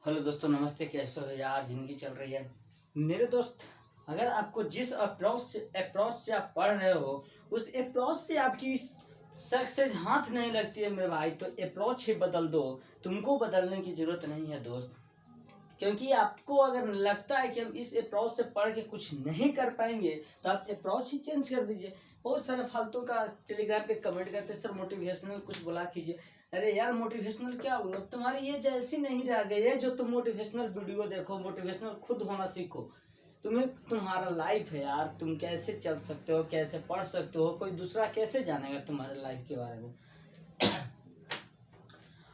Hello दोस्तों, नमस्ते। कैसे हो यार? ज़िंदगी चल रही है मेरे दोस्त। अगर आपको जिस अप्रोच से आप पढ़ रहे हो, उस अप्रोच से आपकी सक्सेस हाथ नहीं लगती है मेरे भाई, तो अप्रोच ही बदल दो। तुमको बदलने की ज़रूरत नहीं है दोस्त। क्योंकि आपको अगर लगता है कि हम इस अप्रोच से पढ़ के कुछ नहीं कर पाएंगे, तो आप अप्रोच ही चेंज कर दीजिए। बहुत सारे फालतू का टेलीग्राम पे कमेंट करते, सर मोटिवेशनल कुछ बोला कीजिए। अरे यार, मोटिवेशनल क्या हुआ? तुम्हारी ये जैसी नहीं रह गई है जो तुम मोटिवेशनल वीडियो देखो। मोटिवेशनल खुद होना सीखो। तुम्हें तुम्हारा लाइफ है यार, तुम कैसे चल सकते हो, कैसे पढ़ सकते हो, कोई दूसरा कैसे जानेगा तुम्हारे लाइफ के बारे में।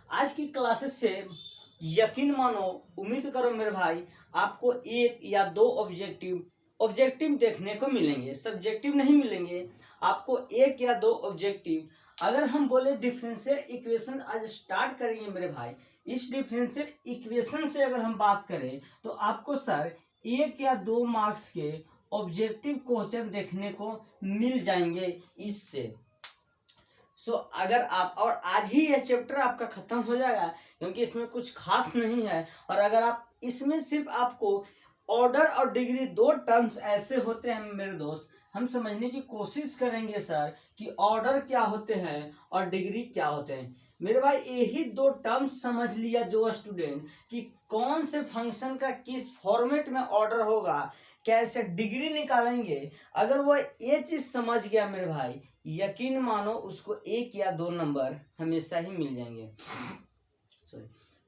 आज की क्लासेस से यकीन मानो, उम्मीद करो मेरे भाई, आपको एक या दो ऑब्जेक्टिव देखने को मिलेंगे, सब्जेक्टिव नहीं मिलेंगे। आपको एक या दो ऑब्जेक्टिव। अगर हम बोले डिफरेंशियल इक्वेशन आज स्टार्ट करेंगे मेरे भाई, इस डिफरेंशियल इक्वेशन से अगर हम बात करें तो आपको सर एक या दो मार्क्स के ऑब्जेक्टिव क्वेश्चन देखने को मिल जाएंगे इससे। अगर आप, और आज ही यह चैप्टर आपका खत्म हो जाएगा, क्योंकि इसमें कुछ खास नहीं है। और अगर आप इसमें सिर्फ आपको ऑर्डर और डिग्री, दो टर्म्स ऐसे होते हैं मेरे दोस्त, हम समझने की कोशिश करेंगे सर कि ऑर्डर क्या होते हैं और डिग्री क्या होते हैं। मेरे भाई, यही दो टर्म्स समझ लिया जो स्टूडेंट कि कौन से फंक्शन का किस फॉर्मेट में ऑर्डर होगा, कैसे डिग्री निकालेंगे, अगर वो ये चीज समझ गया मेरे भाई, यकीन मानो उसको एक या दो नंबर हमेशा ही मिल जाएंगे।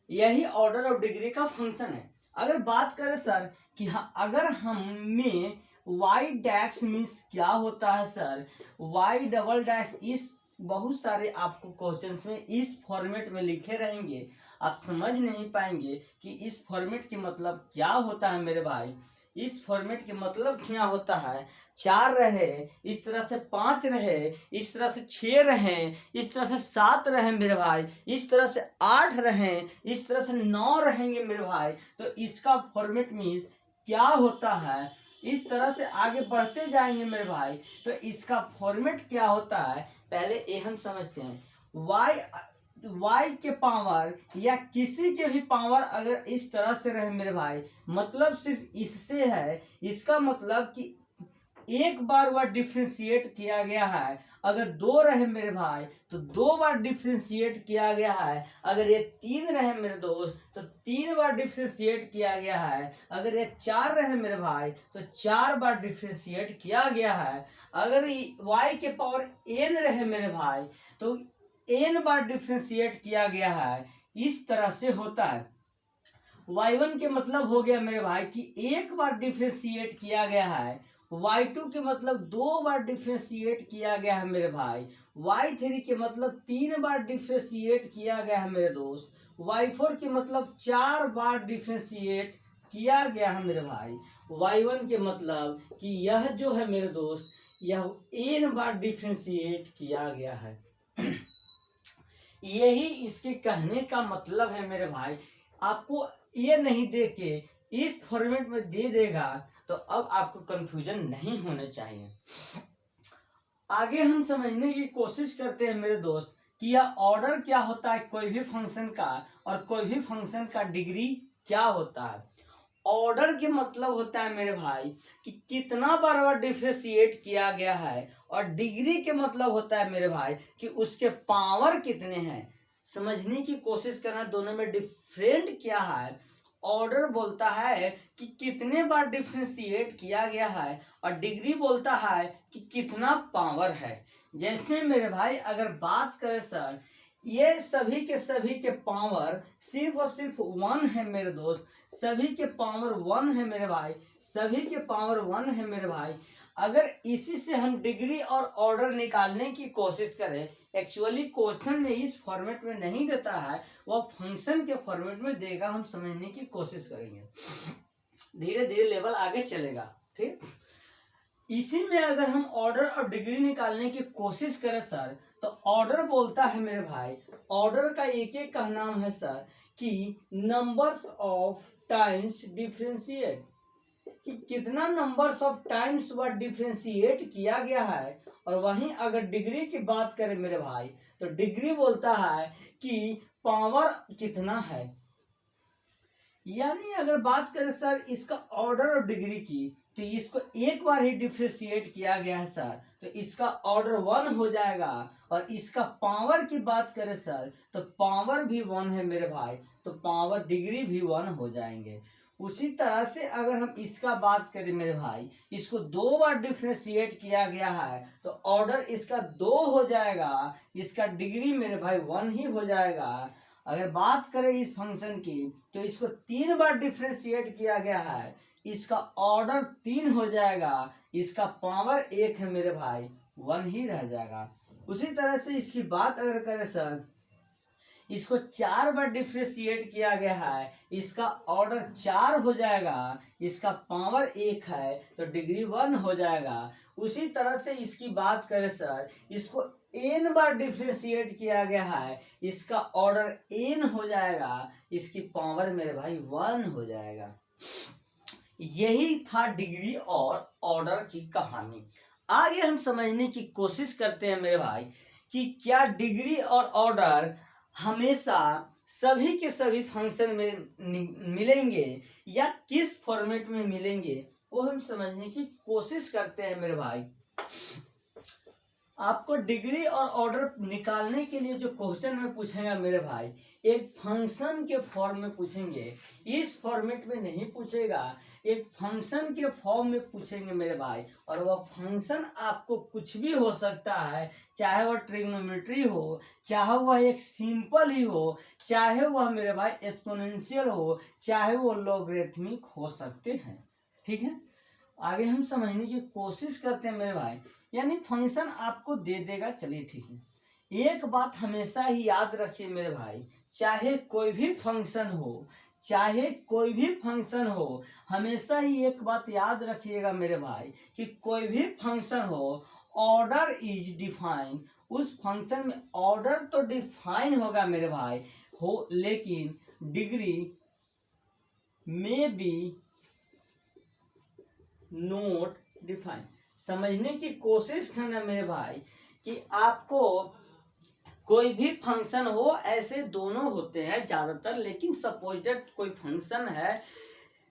यही ऑर्डर और डिग्री का फंक्शन है। अगर बात करें सर कि हाँ, अगर हमें वाई डैश मीन्स क्या होता है सर, वाई डबल डैश, इस बहुत सारे आपको क्वेश्चंस में इस फॉर्मेट में लिखे रहेंगे, आप समझ नहीं पाएंगे कि इस फॉर्मेट के मतलब क्या होता है मेरे भाई। इस फॉर्मेट के मतलब क्या होता है, 4 रहे, इस तरह से 5 रहे, इस तरह से 6 रहे, इस तरह से 7 रहे मेरे भाई, इस तरह से 8 रहे, इस तरह से 9 रहेंगे मेरे भाई। तो इसका फॉर्मेट मीन्स क्या होता है, इस तरह से आगे बढ़ते जाएंगे मेरे भाई। तो इसका फॉर्मेट क्या होता है, पहले ये हम समझते हैं। y के पावर या किसी के भी पावर अगर इस तरह से रहे मेरे भाई, मतलब सिर्फ इससे है। इसका मतलब कि एक बार वह डिफ्रेंशिएट किया गया है। अगर 2 रहे मेरे भाई तो 2 बार डिफ्रेंशिएट किया गया है। अगर ये 3 रहे मेरे दोस्त तो 3 बार डिफ्रेंशिएट किया गया है। अगर ये 4 रहे मेरे भाई तो 4 बार डिफ्रेंशिएट किया गया है। अगर y के पावर n रहे मेरे भाई तो n बार डिफ्रेंशिएट किया गया है। इस तरह से होता है। y1 के मतलब हो गया मेरे भाई कि एक बार डिफ्रेंशिएट किया गया है। y2 के मतलब 2 बार डिफ्रेंशिएट किया गया है मेरे भाई। y3 के मतलब 3 बार डिफ्रेंशिएट किया गया है मेरे दोस्त। y4 के मतलब 4 बार डिफ्रेंशिएट किया गया है मेरे भाई। y1 के मतलब कि यह जो है मेरे दोस्त, यह n बार डिफ्रेंशिएट किया गया है। यही इसके कहने का मतलब है मेरे भाई। आपको ये नहीं दे के इस फॉर्मेट में दे देगा तो अब आपको कंफ्यूजन नहीं होने चाहिए। आगे हम समझने की कोशिश करते हैं मेरे दोस्त कि यह ऑर्डर क्या होता है कोई भी फंक्शन का, और कोई भी फंक्शन का डिग्री क्या होता है। ऑर्डर के मतलब होता है मेरे भाई कि कितना बार वह डिफरेंशिएट किया गया है, और डिग्री के मतलब होता है मेरे भाई कि उसके पावर कितने हैं। समझने की कोशिश करना, दोनों में डिफरेंट क्या है। ऑर्डर बोलता है कि कितने बार डिफरेंशिएट किया गया है, और डिग्री बोलता है कि कितना पावर है। जैसे मेरे भाई अगर बात करें सर, ये सभी के पावर सिर्फ और सिर्फ 1 है मेरे दोस्त। सभी के पावर 1 है मेरे भाई, सभी के पावर 1 है मेरे भाई। अगर इसी से हम डिग्री और ऑर्डर निकालने की कोशिश करें, एक्चुअली क्वेश्चन में इस फॉर्मेट में नहीं देता है, वह फंक्शन के फॉर्मेट में देगा। हम समझने की कोशिश करेंगे, धीरे धीरे लेवल आगे चलेगा। ठीक, इसी में अगर हम ऑर्डर और डिग्री निकालने की कोशिश करें सर, तो ऑर्डर बोलता है मेरे भाई, ऑर्डर का एक का नाम है सर कि नंबर्स ऑफ टाइम्स डिफरेंशिएट, कि कितना नंबर्स ऑफ टाइम्स वह डिफरेंशिएट किया गया है। और वहीं अगर डिग्री की बात करें मेरे भाई, तो डिग्री बोलता है कि पावर कितना है। यानी अगर बात करें सर इसका ऑर्डर और डिग्री की, तो इसको एक बार ही डिफ्रेंशिएट किया गया है सर, तो इसका ऑर्डर 1 हो जाएगा। और इसका पावर की बात करें सर, तो पावर भी 1 है मेरे भाई, तो पावर डिग्री भी 1 हो जाएंगे। उसी तरह से अगर हम इसका बात करें मेरे भाई, इसको 2 बार डिफ्रेंशिएट किया गया है, तो ऑर्डर इसका 2 हो जाएगा, इसका डिग्री मेरे भाई 1 ही हो जाएगा। अगर बात करें इस फंक्शन की, तो इसको 3 बार डिफ्रेंशिएट किया गया है, इसका ऑर्डर 3 हो जाएगा, इसका पावर 1 है मेरे भाई, 1 ही रह जाएगा। उसी तरह से इसकी बात अगर करें सर, इसको 4 बार डिफ्रेंशिएट किया गया है, इसका ऑर्डर 4 हो जाएगा, इसका पावर 1 है, तो डिग्री 1 हो जाएगा। उसी तरह से इसकी बात करें सर, इसको n बार डिफ्रेंशिएट किया गया है, इसका ऑर्डर n हो जाएगा, इसकी पावर मेरे भाई 1 हो जाएगा। यही था डिग्री और ऑर्डर की कहानी। आगे हम समझने की कोशिश करते हैं मेरे भाई कि क्या डिग्री और ऑर्डर हमेशा सभी के सभी फंक्शन में मिलेंगे या किस फॉर्मेट में मिलेंगे, वो हम समझने की कोशिश करते हैं मेरे भाई। आपको डिग्री और ऑर्डर निकालने के लिए जो क्वेश्चन में पूछेगा मेरे भाई, एक फंक्शन के फॉर्म में पूछेंगे, इस फॉर्मेट में नहीं पूछेगा, एक फंक्शन के फॉर्म में पूछेंगे मेरे भाई। और वह फंक्शन आपको कुछ भी हो सकता है, चाहे वह ट्रिग्नोमेट्री हो, चाहे वह एक सिंपल ही हो, चाहे वह मेरे भाई एक्सपोनेंशियल हो, चाहे वो लॉगरिथमिक हो सकते हैं। ठीक है, आगे हम समझने की कोशिश करते हैं मेरे भाई। यानी फंक्शन आपको दे देगा, चलिए ठीक है। एक बात हमेशा ही याद रखिए मेरे भाई, चाहे कोई भी फंक्शन हो, चाहे कोई भी फंक्शन हो, हमेशा ही एक बात याद रखिएगा मेरे भाई कि कोई भी फंक्शन हो, ऑर्डर इज डिफाइन। उस फंक्शन में ऑर्डर तो डिफाइन होगा मेरे भाई हो, लेकिन डिग्री में बी नोट डिफाइन। समझने की कोशिश करना मेरे भाई कि आपको कोई भी फंक्शन हो, ऐसे दोनों होते हैं ज्यादातर, लेकिन सपोज दैट कोई फंक्शन है,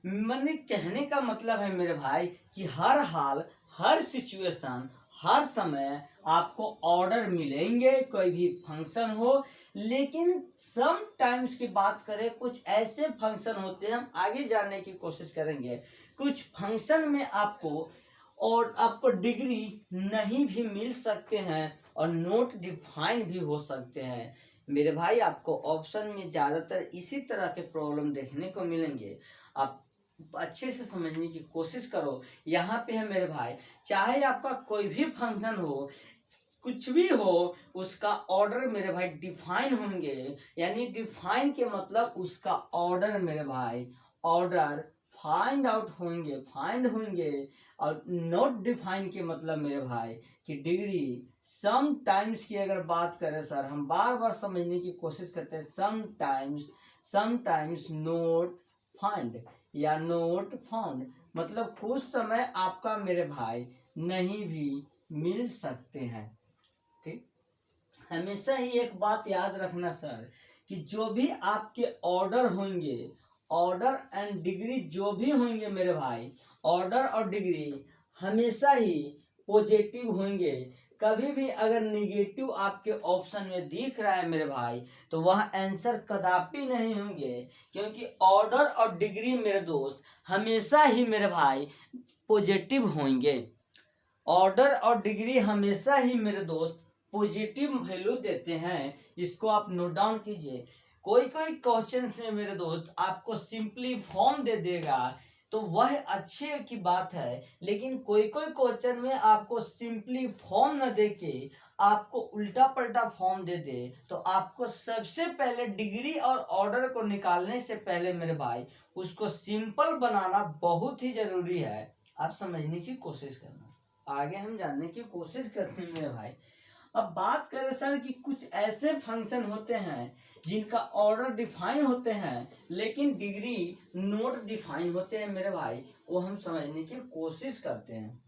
मैंने कहने का मतलब है मेरे भाई कि हर हाल, हर सिचुएशन, हर समय आपको ऑर्डर मिलेंगे, कोई भी फंक्शन हो। लेकिन सम टाइम्स की बात करें, कुछ ऐसे फंक्शन होते हैं, हम आगे जानने की कोशिश करेंगे, कुछ फंक्शन में आपको डिग्री नहीं भी मिल सकते हैं और नोट डिफाइन भी हो सकते हैं मेरे भाई। आपको ऑप्शन में ज्यादातर इसी तरह के प्रॉब्लम देखने को मिलेंगे, आप अच्छे से समझने की कोशिश करो। यहाँ पे है मेरे भाई, चाहे आपका कोई भी फंक्शन हो, कुछ भी हो, उसका ऑर्डर मेरे भाई डिफाइन होंगे। यानी डिफाइन के मतलब उसका ऑर्डर मेरे भाई, ऑर्डर फाइंड आउट होंगे, फाइंड होंगे। और नॉट डिफाइन के मतलब मेरे भाई कि डिग्री सम टाइम्स की अगर बात करें सर, हम बार बार समझने की कोशिश करते हैं, सम टाइम्स नोट फाइंड या नोट फाउंड, मतलब कुछ समय आपका मेरे भाई नहीं भी मिल सकते हैं। ठीक, हमेशा ही एक बात याद रखना सर कि जो भी आपके ऑर्डर होंगे, ऑर्डर एंड डिग्री जो भी होंगे मेरे भाई, ऑर्डर और डिग्री हमेशा ही पॉजिटिव होंगे। कभी भी अगर निगेटिव आपके ऑप्शन में दिख रहा है मेरे भाई, तो वह आंसर कदापि नहीं होंगे, क्योंकि ऑर्डर और डिग्री मेरे दोस्त हमेशा ही मेरे भाई पॉजिटिव होंगे। ऑर्डर और डिग्री हमेशा ही मेरे दोस्त पॉजिटिव वैल्यू देते हैं, इसको आप नोट डाउन कीजिए। कोई कोई क्वेश्चन में मेरे दोस्त आपको सिंपली फॉर्म दे देगा, तो वह अच्छे की बात है, लेकिन कोई कोई क्वेश्चन में आपको सिंपली फॉर्म न दे के आपको उल्टा पलटा फॉर्म दे दे, तो आपको सबसे पहले डिग्री और ऑर्डर को निकालने से पहले मेरे भाई उसको सिंपल बनाना बहुत ही जरूरी है। आप समझने की कोशिश करना, आगे हम जानने की कोशिश करते हैं मेरे भाई। अब बात करें सर कि कुछ ऐसे फंक्शन होते हैं जिनका ऑर्डर डिफाइन होते हैं, लेकिन डिग्री नोट डिफाइन होते हैं मेरे भाई, वो हम समझने की कोशिश करते हैं।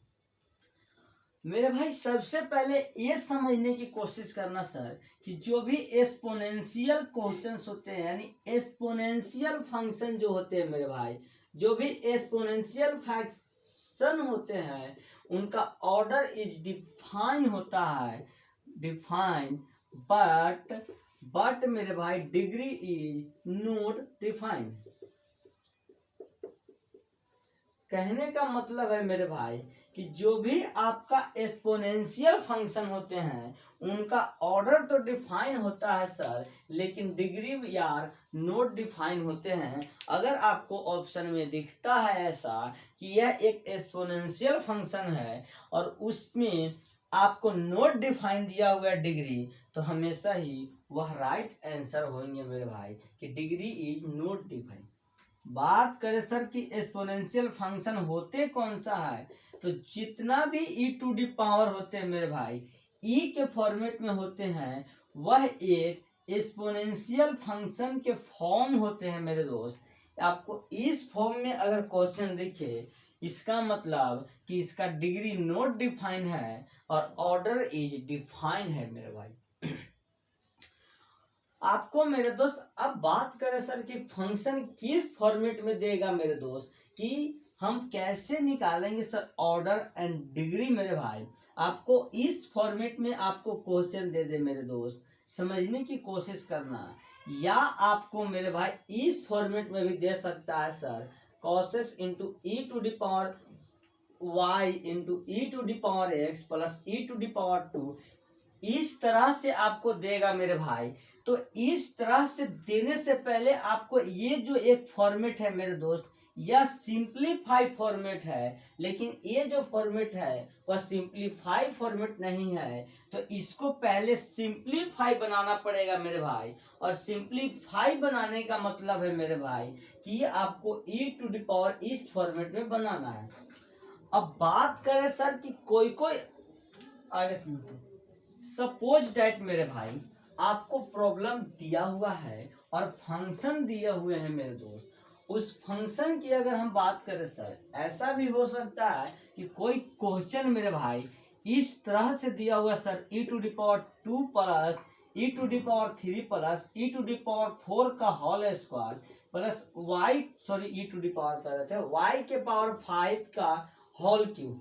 मेरे भाई सबसे पहले ये समझने की कोशिश करना सर कि जो भी एक्सपोनेंशियल क्वेश्चंस होते हैं यानी एक्सपोनेंशियल फंक्शन जो होते हैं मेरे भाई, जो भी एक्सपोनेंशियल फंक्शन होते हैं उनका ऑर्डर इज डिफाइन होता है, डिफाइन, बट मेरे भाई डिग्री इज नॉट डिफाइंड। कहने का मतलब है मेरे भाई कि जो भी आपका एक्सपोनेंशियल फंक्शन होते हैं उनका ऑर्डर तो डिफाइन होता है सर, लेकिन डिग्री यार नोट डिफाइन होते हैं। अगर आपको ऑप्शन में दिखता है ऐसा कि यह एक एक्सपोनेंशियल फंक्शन है और उसमें आपको नोट डिफाइन दिया हुआ है डिग्री, तो हमेशा ही वह राइट आंसर होंगे मेरे भाई कि डिग्री इज नोट डिफाइन। बात करें सर कि एक्सपोनेंशियल फंक्शन होते कौन सा है, तो जितना भी ई टू डी पावर होते हैं मेरे भाई ई के फॉर्मेट में होते हैं वह एक एक्सपोनेंशियल फंक्शन के फॉर्म होते हैं मेरे दोस्त। आपको इस फॉर्म में अगर क्वेश्चन दिखे इसका मतलब कि इसका डिग्री नॉट डिफाइन है और ऑर्डर इज डिफाइन है मेरे भाई। आपको मेरे दोस्त अब बात करें सर कि फंक्शन किस फॉर्मेट में देगा मेरे दोस्त, कि हम कैसे निकालेंगे सर ऑर्डर एंड डिग्री मेरे भाई। आपको इस फॉर्मेट में आपको क्वेश्चन दे दे मेरे दोस्त, समझने की कोशिश करना, या आपको मेरे भाई इस फॉर्मेट में भी दे सकता है sir cos x into e to the power y into e to the power x plus e to the power 2, इस तरह से आपको देगा मेरे भाई। तो इस तरह से देने से पहले आपको ये जो एक फॉर्मेट है मेरे दोस्त यह सिंपलीफाई फॉर्मेट है, लेकिन ये जो फॉर्मेट है वह सिंपलीफाई फॉर्मेट नहीं है, तो इसको पहले सिंपलीफाई बनाना पड़ेगा मेरे भाई। और सिंपलीफाई बनाने का मतलब है मेरे भाई कि आपको ई टू द पावर इस फॉर्मेट में बनाना है। अब बात करें सर कि कोई कोई आगे सपोज डैट मेरे भाई आपको प्रॉब्लम दिया हुआ है और फंक्शन दिए हुए हैं मेरे दोस्त, उस फंक्शन की अगर हम बात करें सर ऐसा भी हो सकता है कि कोई क्वेश्चन मेरे भाई इस तरह से दिया हुआ sir e to the power 2 plus e to the power 3 plus e to the power 4 का whole square plus y e to the power कर रहे थे वाई के पावर 5 का होल क्यूब।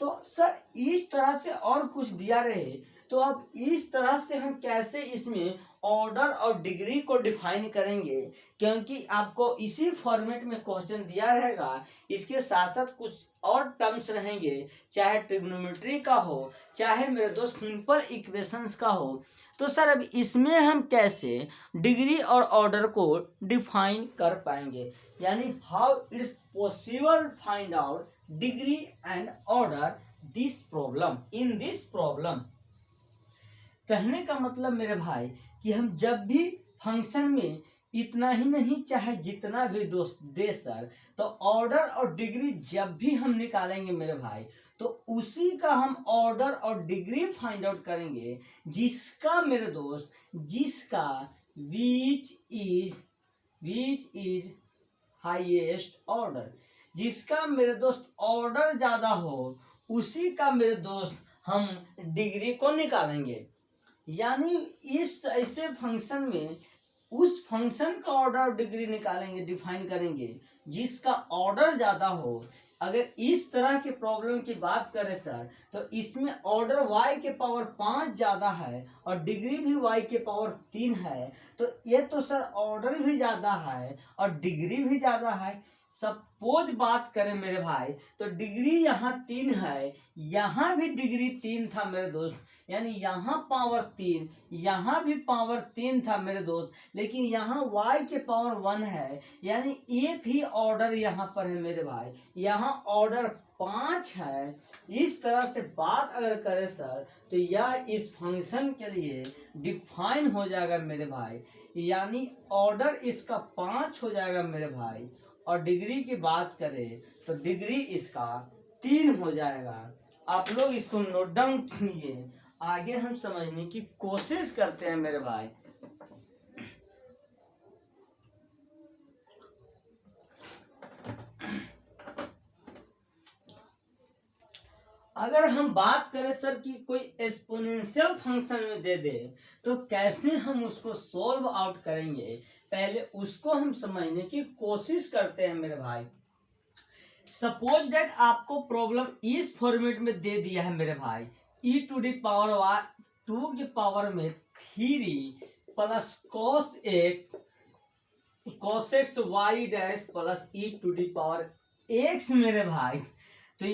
तो सर इस तरह से और कुछ दिया रहे तो अब इस तरह से हम कैसे इसमें ऑर्डर और डिग्री को डिफाइन करेंगे, क्योंकि आपको इसी फॉर्मेट में क्वेश्चन दिया रहेगा, इसके साथ साथ कुछ और टर्म्स रहेंगे, चाहे ट्रिग्नोमेट्री का हो चाहे मेरे दोस्त सिंपल इक्वेशंस का हो। तो सर अब इसमें हम कैसे डिग्री और ऑर्डर को डिफाइन कर पाएंगे, यानी how it's possible find out degree and order this problem in this problem. कहने का मतलब मेरे भाई कि हम जब भी फंक्शन में इतना ही नहीं चाहे जितना भी दोस्त दे सर, तो ऑर्डर और डिग्री जब भी हम निकालेंगे मेरे भाई तो उसी का हम ऑर्डर और डिग्री फाइंड आउट करेंगे, जिसका मेरे दोस्त जिसका विच इज हाईएस्ट ऑर्डर, जिसका मेरे दोस्त ऑर्डर ज्यादा हो उसी का मेरे दोस्त हम डिग्री को निकालेंगे। यानी इस ऐसे फंक्शन में उस फंक्शन का ऑर्डर डिग्री निकालेंगे, डिफाइन करेंगे जिसका ऑर्डर ज्यादा हो। अगर इस तरह की प्रॉब्लम की बात करें सर तो इसमें ऑर्डर y के पावर 5 ज्यादा है और डिग्री भी y के पावर 3 है, तो ये तो सर ऑर्डर भी ज्यादा है और डिग्री भी ज्यादा है। सपोज बात करें मेरे भाई तो डिग्री यहाँ 3 है, यहाँ भी डिग्री 3 था मेरे दोस्त, यानी यहाँ पावर 3 यहाँ भी पावर 3 था मेरे दोस्त, लेकिन यहाँ y के पावर 1 है, यानी एक ही ऑर्डर यहाँ पर है मेरे भाई, यहाँ ऑर्डर 5 है। इस तरह से बात अगर करें सर तो यह इस फंक्शन के लिए डिफाइन हो जाएगा मेरे भाई, यानी ऑर्डर इसका 5 हो जाएगा मेरे भाई, और डिग्री की बात करें तो डिग्री इसका 3 हो जाएगा। आप लोग इसको नोट डाउन कीजिए, आगे हम समझने की कोशिश करते हैं मेरे भाई। अगर हम बात करें सर कि कोई एक्सपोनेंशियल फंक्शन में दे दे तो कैसे हम उसको सोल्व आउट करेंगे, पहले उसको हम समझने की कोशिश करते हैं मेरे भाई। सपोज दैट आपको प्रॉब्लम इस फॉर्मेट में दे दिया है मेरे भाई, e to the power y 2 के पावर में 3 plus cos x y dash plus e to the power x मेरे भाई। तो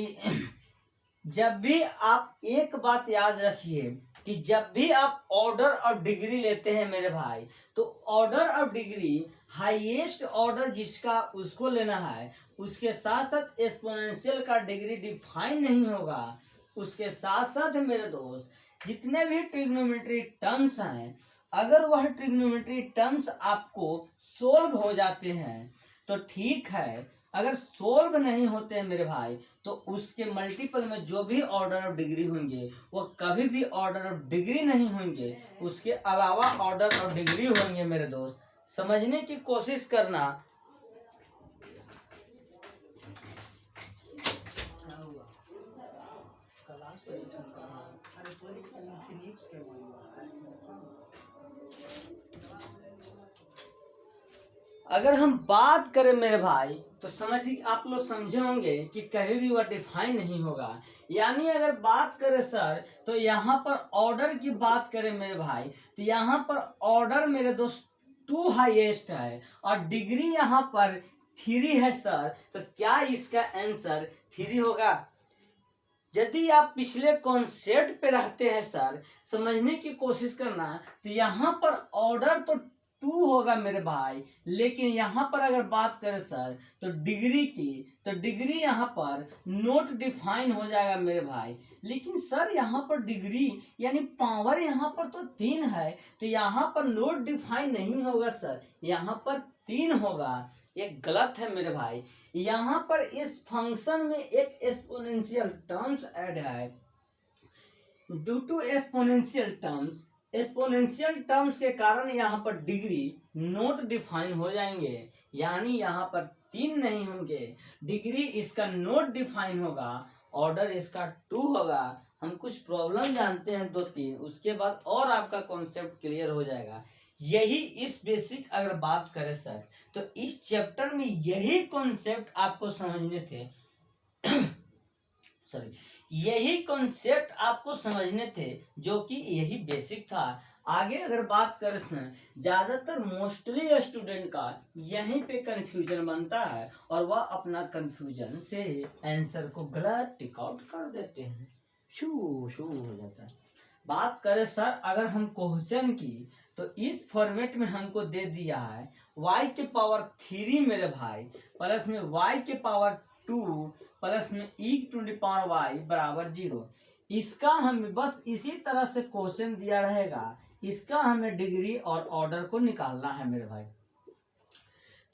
जब भी आप एक बात याद रखिए कि जब भी आप ऑर्डर और डिग्री लेते हैं मेरे भाई, तो ऑर्डर और डिग्री हाईएस्ट ऑर्डर जिसका उसको लेना है, उसके साथ साथ एक्सपोनेंशियल का डिग्री डिफाइन नहीं होगा। उसके साथ साथ मेरे दोस्त जितने भी ट्रिग्नोमेट्री टर्म्स हैं, अगर वह ट्रिग्नोमेट्री टर्म्स आपको सोल्व हो जाते हैं तो ठीक है, अगर सोल्व नहीं होते हैं मेरे भाई तो उसके मल्टीपल में जो भी ऑर्डर ऑफ डिग्री होंगे वो कभी भी ऑर्डर ऑफ डिग्री नहीं होंगे, उसके अलावा ऑर्डर ऑफ डिग्री होंगे मेरे दोस्त। समझने की कोशिश करना। अगर हम बात करें मेरे भाई तो समझिए आप लोग समझे होंगे कि कहीं भी वह डिफाइन नहीं होगा। यानी अगर बात करें सर तो यहाँ पर ऑर्डर की बात करें मेरे भाई तो यहाँ पर ऑर्डर मेरे दोस्त 2 हाईएस्ट है और डिग्री यहाँ पर 3 है सर, तो क्या इसका आंसर 3 होगा? यदि आप पिछले कॉन्सेप्ट पे रहते हैं सर, समझने की कोशिश करना, तो यहाँ पर ऑर्डर तो 2 होगा मेरे भाई, लेकिन यहाँ पर अगर बात करें सर तो डिग्री की, तो डिग्री यहाँ पर नोट डिफाइन हो जाएगा मेरे भाई। लेकिन सर यहाँ पर डिग्री यानी पावर यहाँ पर तो 3 है, तो यहाँ पर नोट डिफाइन नहीं होगा सर, यहाँ पर 3 होगा। ये गलत है मेरे भाई। यहाँ पर इस फंक्शन में एक एक्सपोनेंशियल टर्म्स ऐड है। ड्यू टू एक्सपोनेंशियल टर्म्स के कारण यहाँ पर डिग्री नोट डिफाइन हो जाएंगे, यानी यहाँ पर 3 नहीं होंगे, डिग्री इसका नोट डिफाइन होगा, ऑर्डर इसका 2 होगा। हम कुछ प्रॉब्लम जानते हैं 2-3, उसके बाद और आपका कॉन्सेप्ट क्लियर हो जाएगा। यही इस बेसिक अगर बात करें सर तो इस चैप्टर में यही कॉन्सेप्ट आपको समझने थे सॉरी यही कॉन्सेप्ट आपको समझने थे, जो कि यही बेसिक था। आगे अगर बात करें ज्यादातर मोस्टली स्टूडेंट का यहीं पे कंफ्यूजन बनता है और वह अपना कंफ्यूजन से आंसर को गलत टिक आउट कर देते हैं, शू हो जाता है। बात करें सर अगर हम क्वेश्चन की, तो इस फॉर्मेट में हमको दे दिया है y के पावर 3 मेरे भाई प्लस में y के पावर 2 प्लस में e to the power y बराबर 0। इसका हमें बस इसी तरह से क्वेश्चन दिया रहेगा, इसका हमें डिग्री और ऑर्डर को निकालना है मेरे भाई।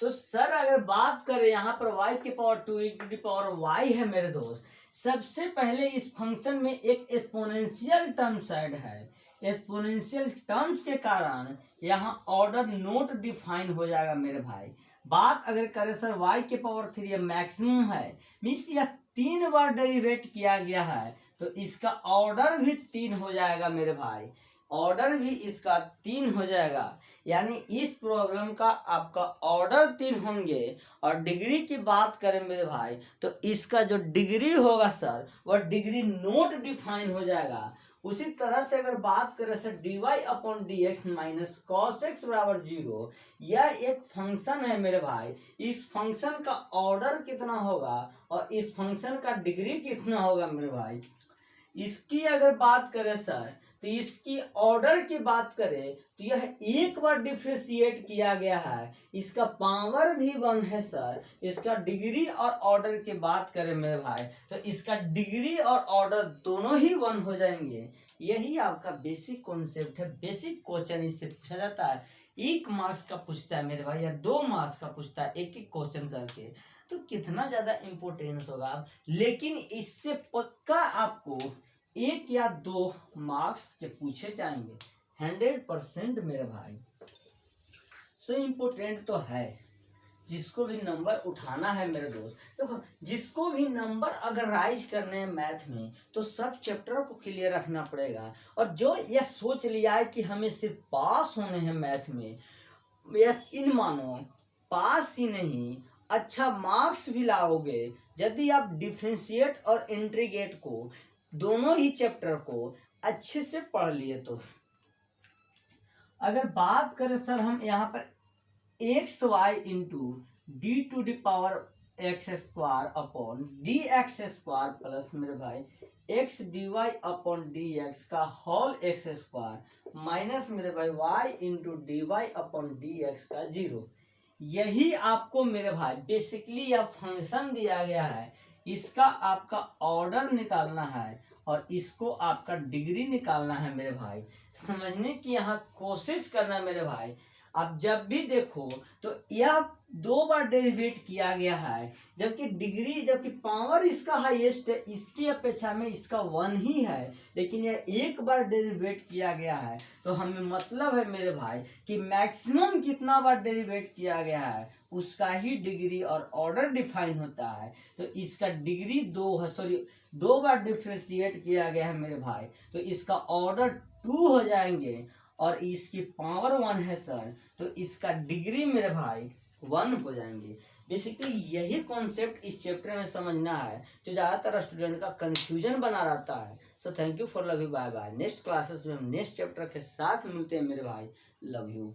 तो सर अगर बात करें यहाँ पर y के power 2 e to the power y है मेरे दोस्त, सबसे पहले इस फंक्शन में एक एक्सपोनेंशियल टर्म्स ऐड है। एक्सपोनेंशियल टर्म्स के कारण यहाँ ऑर्डर नोट डिफाइन हो जाएगा मेरे भाई। बात अगर करें सर y के पावर 3 मैक्सिमम है, मीन्स यह 3 बार डेरिवेट किया गया है, तो इसका ऑर्डर भी 3 हो जाएगा मेरे भाई, ऑर्डर भी इसका 3 हो जाएगा। यानी इस प्रॉब्लम का आपका ऑर्डर 3 होंगे। और डिग्री की बात करें मेरे भाई तो इसका जो डिग्री होगा सर वह डिग्री नोट डिफाइन हो जाएगा। उसी तरह से अगर बात करें sir dy/dx minus cos x बराबर 0, यह एक फंक्शन है मेरे भाई। इस फंक्शन का ऑर्डर कितना होगा और इस फंक्शन का डिग्री कितना होगा मेरे भाई। इसकी अगर बात करें सर तो इसकी ऑर्डर की बात करें तो यह एक बार डिफरेंशिएट किया गया है, इसका पावर भी 1 है सर। इसका डिग्री और ऑर्डर की बात करें मेरे भाई तो इसका डिग्री और ऑर्डर दोनों ही 1 हो जाएंगे। यही आपका बेसिक कॉन्सेप्ट है। बेसिक क्वेश्चन इससे पूछा जाता है, 1 मार्क्स का पूछता है मेरे भाई या 2 मार्क्स का पूछता है एक एक क्वेश्चन करके, तो कितना ज्यादा इम्पोर्टेंस होगा। लेकिन इससे पक्का आपको 1 या 2 मार्क्स के पूछे जाएंगे 100% मेरे भाई। सो इम्पोर्टेंट तो है, जिसको भी नंबर उठाना है मेरे दोस्त, देखो जिसको भी नंबर अगर राइज करने हैं मैथ में तो सब चैप्टर को क्लियर रखना पड़ेगा। और जो यह सोच लिया है कि हमें सिर्फ पास होने हैं मैथ में, यकीन मानो पास ही नहीं अच्छा मार्क्स भी लाओगे यदि आप डिफरेंशिएट और इंटीग्रेट को दोनों ही चैप्टर को अच्छे से पढ़ लिए तो। अगर बात करें सर हम यहाँ पर x y into d to the power x square upon d x square plus मेरे भाई x d y upon d x का होल एक्स स्क्वायर माइनस मेरे भाई y into d y upon d x का 0। यही आपको मेरे भाई बेसिकली यह फंक्शन दिया गया है, इसका आपका ऑर्डर निकालना है और इसको आपका डिग्री निकालना है मेरे भाई। समझने की यहाँ कोशिश करना मेरे भाई। आप जब भी देखो तो यह 2 बार डेरिवेट किया गया है, जबकि डिग्री जबकि पावर इसका हाईएस्ट है, इसकी अपेक्षा में इसका 1 ही है, लेकिन यह 1 बार डेरिवेट किया गया है। तो हमें मतलब है मेरे भाई कि मैक्सिमम कितना बार डेरिवेट किया गया है उसका ही डिग्री और ऑर्डर डिफाइन होता है। तो इसका डिग्री 2 बार डिफरेंशिएट किया गया है मेरे भाई, तो इसका ऑर्डर 2 हो जाएंगे और इसकी पावर 1 है सर, तो इसका डिग्री मेरे भाई 1 हो जाएंगे। बेसिकली यही कॉन्सेप्ट इस चैप्टर में समझना है जो ज़्यादातर स्टूडेंट का कंफ्यूजन बना रहता है। So thank you for love you, bye bye. Next classes में हम नेक्स्ट चैप्टर के साथ मिलते हैं मेरे भाई। Love you.